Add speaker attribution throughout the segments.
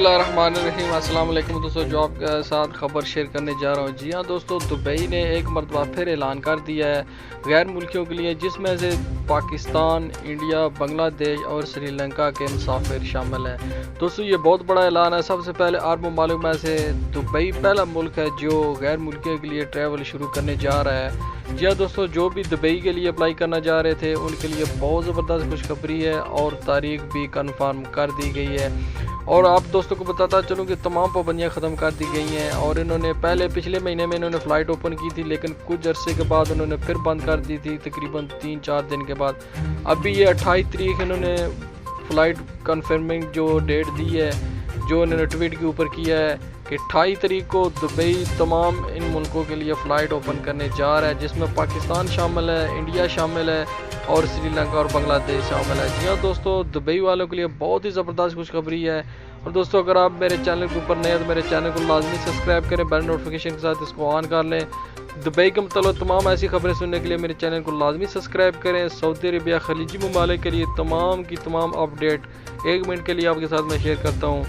Speaker 1: बिस्मिल्लाहिर्रहमानिर्रहीम। अस्सलाम वालेकुम दोस्तों, जो आपके साथ खबर शेयर करने जा रहा हूँ। जी हाँ दोस्तों, दुबई ने एक मरतबा फिर ऐलान कर दिया है गैर मुल्कियों के लिए, जिसमें से पाकिस्तान, इंडिया, बांग्लादेश और श्रीलंका के मुसाफिर शामिल हैं। दोस्तों ये बहुत बड़ा ऐलान है। सबसे पहले अरब ममालिक में से दुबई पहला मुल्क है जो गैर मुल्कियों के लिए ट्रैवल शुरू करने जा रहा है। जी हाँ दोस्तों, जो भी दुबई के लिए अप्लाई करना जा रहे थे उनके लिए बहुत ज़बरदस्त खुशखबरी है और तारीख भी कन्फर्म कर दी गई है। और आप दोस्तों को बताता चलूँ कि तमाम पाबंदियां ख़त्म कर दी गई हैं। और इन्होंने पिछले महीने में इन्होंने फ़्लाइट ओपन की थी, लेकिन कुछ अरसे के बाद उन्होंने फिर बंद कर दी थी, तकरीबन 3-4 दिन के बाद। अभी ये 28 तारीख इन्होंने फ़्लाइट कन्फर्मिंग जो डेट दी है, जो इन्होंने ट्वीट के ऊपर किया है कि 28 तारीख को दुबई तमाम इन मुल्कों के लिए फ़्लाइट ओपन करने जा रहा है, जिसमें पाकिस्तान शामिल है, इंडिया शामिल है और श्रीलंका और बांग्लादेश शामिल है। जी हाँ दोस्तों, दुबई वालों के लिए बहुत ही ज़बरदस्त खुशखबरी है। और दोस्तों अगर आप मेरे चैनल के ऊपर नए हैं तो मेरे चैनल को लाजमी सब्सक्राइब करें, बेल नोटिफिकेशन के साथ इसको ऑन कर लें। दुबई के मतलब तमाम ऐसी खबरें सुनने के लिए मेरे चैनल को लाजमी सब्सक्राइब करें। सऊदी अरबिया, खलीजी ममालिक के लिए तमाम की तमाम अपडेट 1 मिनट के लिए आपके साथ मैं शेयर करता हूँ।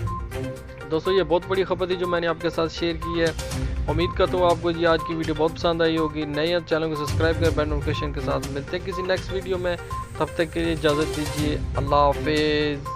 Speaker 1: दोस्तों ये बहुत बड़ी खबर थी जो मैंने आपके साथ शेयर की है। उम्मीद करता हूँ आपको ये आज की वीडियो बहुत पसंद आई होगी। नए चैनल को सब्सक्राइब करें, बेल नोटिफिकेशन के साथ। मिलते हैं किसी नेक्स्ट वीडियो में, तब तक के लिए इजाज़त दीजिए। अल्लाह हाफिज़।